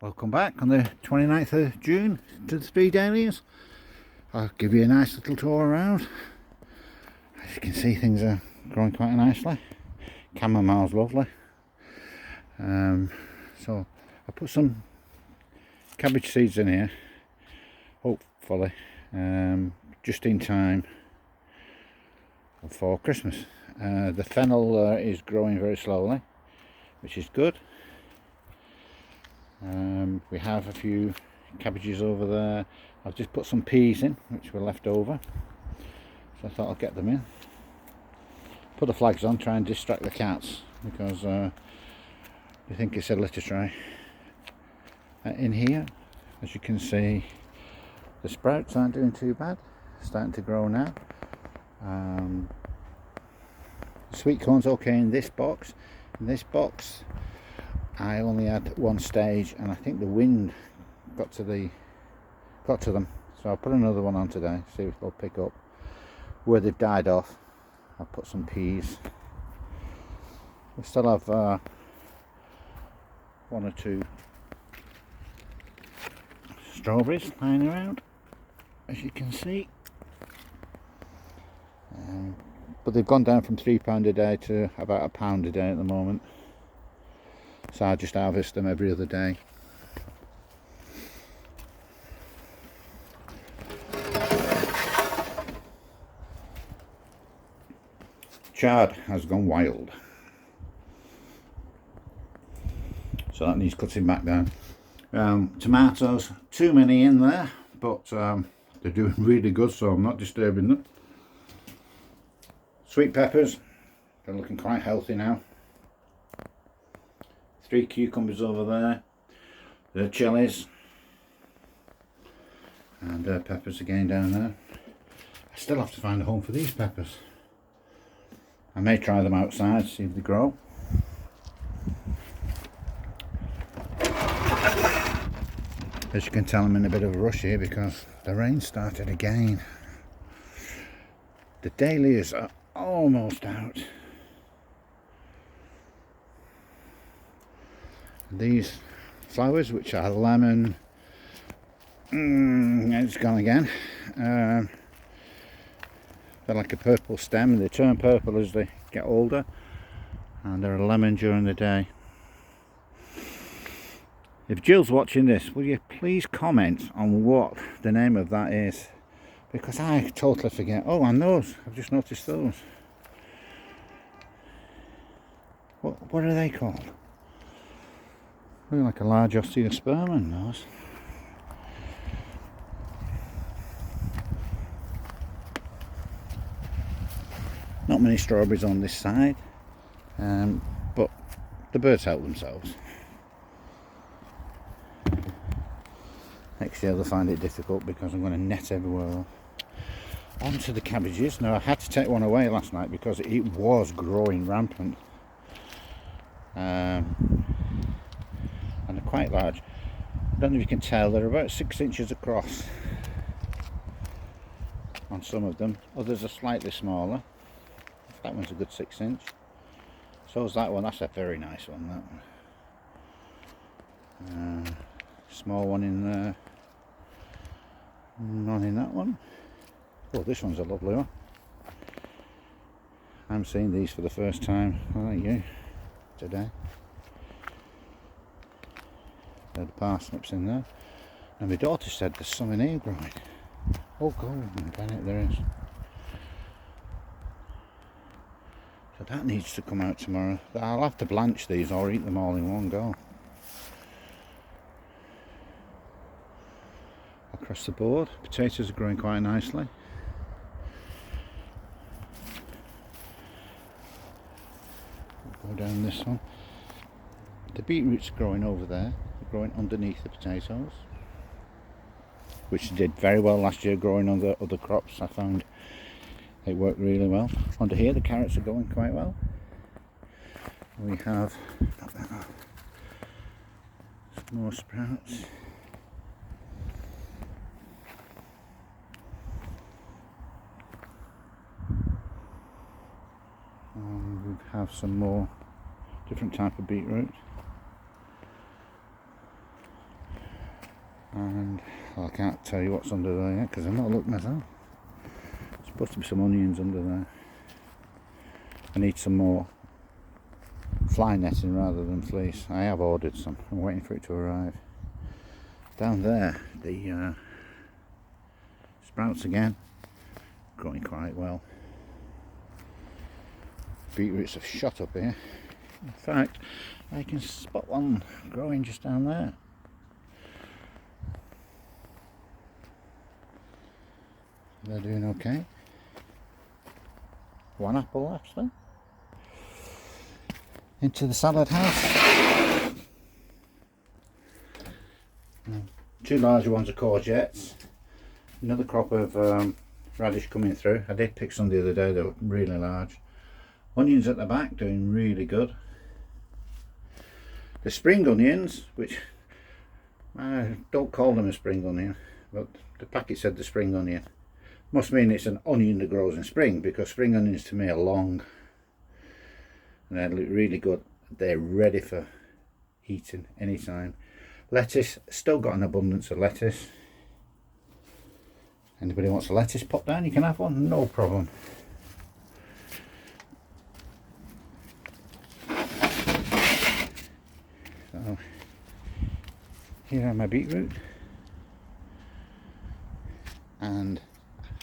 Welcome back on the 29th of June to the 3 Dahlias. I'll give you a nice little tour around. As you can see, things are growing quite nicely. Chamomile's lovely. So I put some cabbage seeds in here, hopefully, just in time for Christmas. The fennel is growing very slowly, which is good. We have a few cabbages over there. I've just put some peas in, which were left over, so I thought I'll get them in. Put the flags on, try and distract the cats, because I think it's a litter tray. In here, as you can see, the sprouts aren't doing too bad, starting to grow now. The sweet corn's okay in this box. In this box I only had one stage, and I think the wind got to them, so I'll put another one on today, see if they'll pick up. Where they've died off, I'll put some peas. We still have one or two strawberries lying around, as you can see, but they've gone down from £3 a day to about £1 a day at the moment. So I just harvest them every other day. Chard has gone wild, so that needs cutting back down. Tomatoes, too many in there, but they're doing really good, so I'm not disturbing them. Sweet peppers, they're looking quite healthy now. 3 cucumbers over there, the chilies, and peppers again down there. I still have to find a home for these peppers. I may try them outside, see if they grow. As you can tell, I'm in a bit of a rush here because the rain started again. The dahlias are almost out. These flowers, which are lemon, it's gone again. They're like a purple stem. They turn purple as they get older, and they're a lemon during the day. If Jill's watching this, will you please comment on what the name of that is, because I totally forget. Oh, and those, I've just noticed those. What are they called? Look like a large osteosperm in those. Not many strawberries on this side, but the birds help themselves. Next year they'll find it difficult because I'm going to net everywhere. Onto the cabbages. Now I had to take one away last night because it was growing rampant. And they're quite large. I don't know if you can tell, they're about 6 inches across on some of them. Others are slightly smaller. That one's a good 6 inch. So is that one. That's a very nice one, that one. Small one in there. None in that one. Oh, this one's a lovely one. I'm seeing these for the first time, like you, today. There are the parsnips in there. And my daughter said there's some in here growing. Oh, God, damn it, there is. So that needs to come out tomorrow. I'll have to blanch these or eat them all in one go. Across the board, potatoes are growing quite nicely. Go down this one. The beetroot's growing over there. They're growing underneath the potatoes, which did very well last year growing on the other crops. I found it worked really well. Under here the carrots are going quite well. We have some more sprouts. We have some more different type of beetroot. And I can't tell you what's under there yet because I've not looked myself. There's supposed to be some onions under there. I need some more fly netting rather than fleece. I have ordered some. I'm waiting for it to arrive. Down there, the sprouts again, growing quite well. Beetroots have shot up here. In fact, I can spot one growing just down there. They're doing okay. One apple left then. Into the salad house. Two larger ones are courgettes. Another crop of radish coming through. I did pick some the other day, they were really large. Onions at the back doing really good. The spring onions, which I don't call them a spring onion, but the packet said the spring onion. Must mean it's an onion that grows in spring, because spring onions to me are long and they look really good. They're ready for eating anytime. Lettuce, still got an abundance of lettuce. Anybody wants a lettuce pop down, you can have one, no problem. So here are my beetroot, and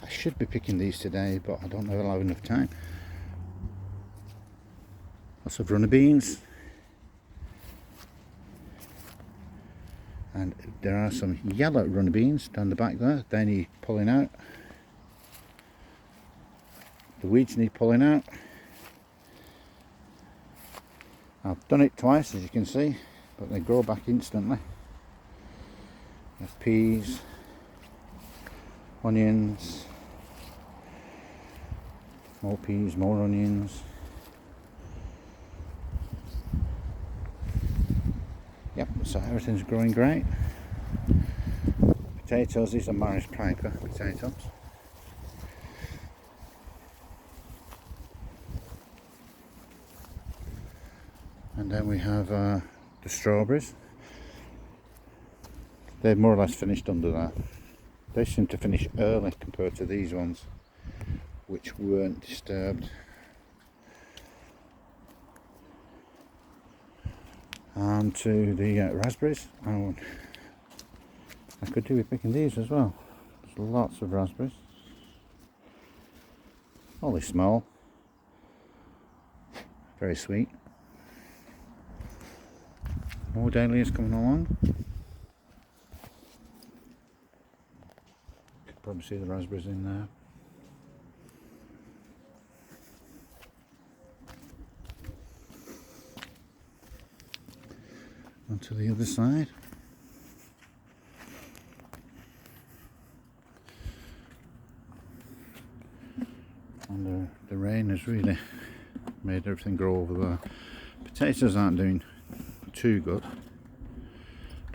I should be picking these today, but I don't know if I'll have enough time. Lots of runner beans, and there are some yellow runner beans down the back there. They need pulling out. The weeds need pulling out. I've done it twice, as you can see, but they grow back instantly. There's peas, onions, more peas, more onions. Yep, so everything's growing great. Potatoes, these are Morris Piper potatoes. And then we have the strawberries. They've more or less finished under there. They seem to finish early compared to these ones, which weren't disturbed. And to the raspberries. Oh, I could do with picking these as well. There's lots of raspberries. Only small. Very sweet. More dahlias coming along. Could probably see the raspberries in there. Onto the other side. And the rain has really made everything grow over there. Potatoes aren't doing too good.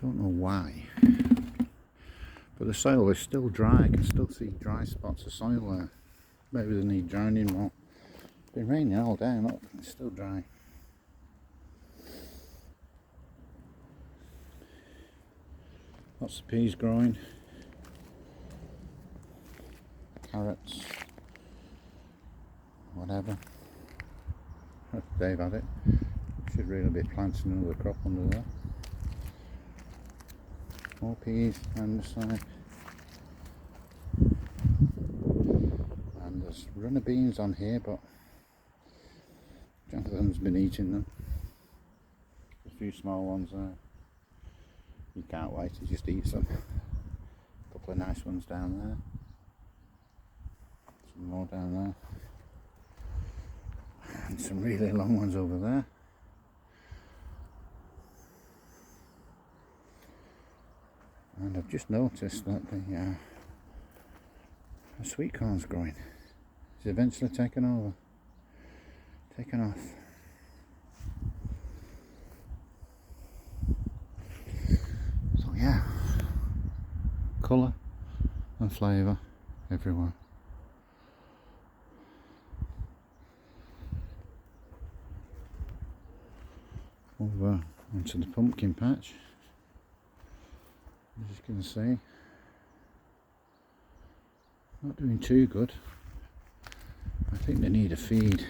Don't know why. But the soil is still dry. I can still see dry spots of soil there. Maybe they need drowning more. It's been raining all day, look, it's still dry. Lots of peas growing. Carrots. Whatever. They've had it. Should really be planting another crop under there. More peas on the side. And there's runner beans on here, but Jonathan's been eating them. There's a few small ones there. You can't wait to just eat some. A couple of nice ones down there. Some more down there. And some really long ones over there. And I've just noticed that the sweet corn's growing. It's eventually taken over. Taken off. So yeah, colour and flavour everywhere. Over onto the pumpkin patch. As you can see, not doing too good. I think they need a feed.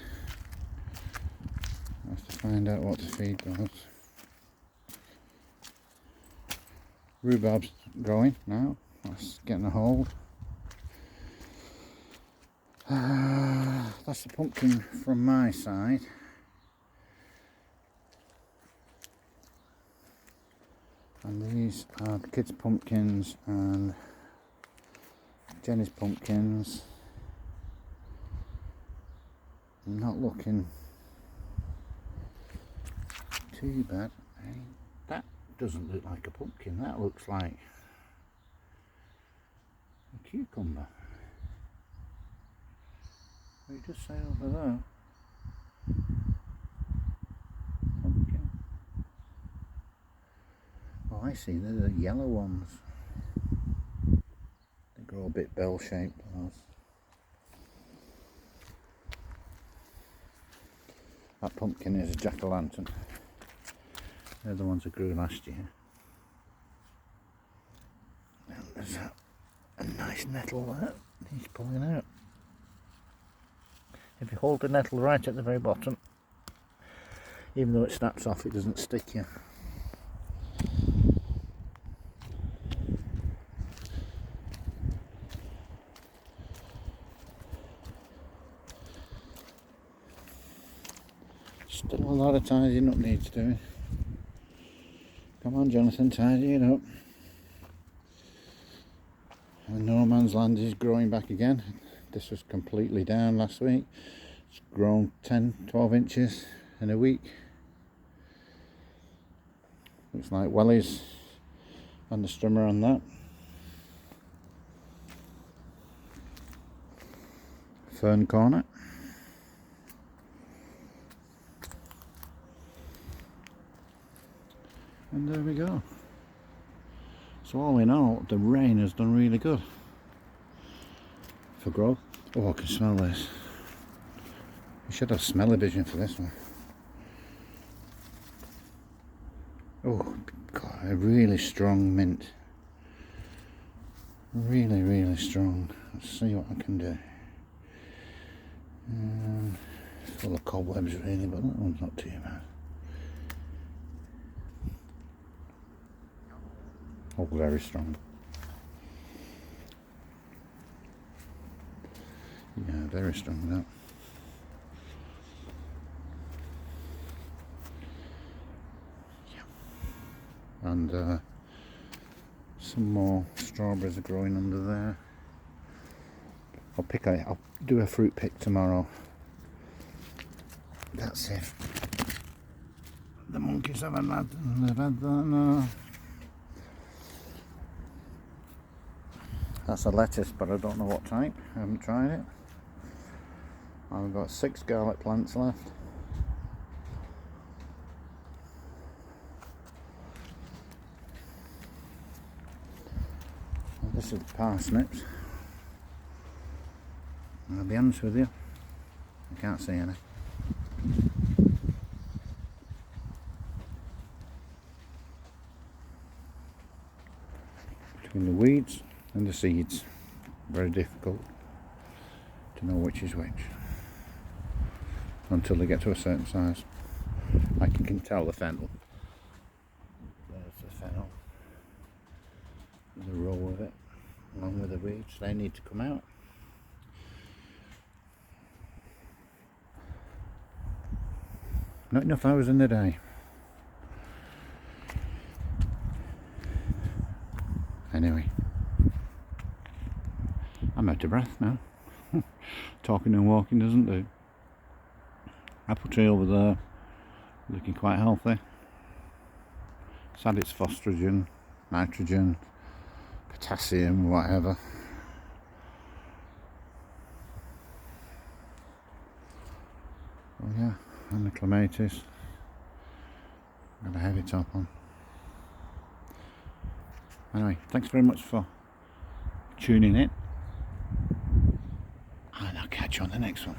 I have to find out what to feed those. Rhubarb's growing now, that's getting a hold. That's the pumpkin from my side. And these are the kids' pumpkins and Jenny's pumpkins. Not looking too bad. That doesn't look like a pumpkin, that looks like a cucumber. What did it just say over there? Pumpkin. Oh, I see, they're the yellow ones. They grow a bit bell-shaped, those. That pumpkin is a jack-o'-lantern. They're the ones that grew last year. And there's a nice nettle there. He's pulling out. If you hold the nettle right at the very bottom, even though it snaps off, it doesn't stick you. Still a lot of tidying up needs doing. Come on, Jonathan, tidy it up. And no man's land is growing back again. This was completely down last week. It's grown 10-12 inches in a week. Looks like wellies and the strimmer on that. Fern corner. And there we go. So all in all, the rain has done really good for growth. Oh, I can smell this. You should have smell-o-vision for this one. Oh, God, a really strong mint. Really, really strong. Let's see what I can do. Full of cobwebs really, but that one's not too bad. Oh, very strong. Yeah, very strong that. Yeah. And some more strawberries are growing under there. I'll do a fruit pick tomorrow. That's if the monkeys haven't had that now. That's a lettuce, but I don't know what type. I haven't tried it. I've got 6 garlic plants left. And this is parsnips. I'll be honest with you, I can't see any. Between the weeds and the seeds, very difficult to know which is which until they get to a certain size. I can tell the fennel. There's the fennel. There's a row of it along with the weeds. They need to come out. Not enough hours in the day. Anyway, I'm out of breath now. Talking and walking doesn't do. Apple tree over there, looking quite healthy. It's had its phosphorus, nitrogen, potassium, whatever. Oh yeah, and the clematis. Got a heavy top on. Anyway, thanks very much for tuning in, and I'll catch you on the next one.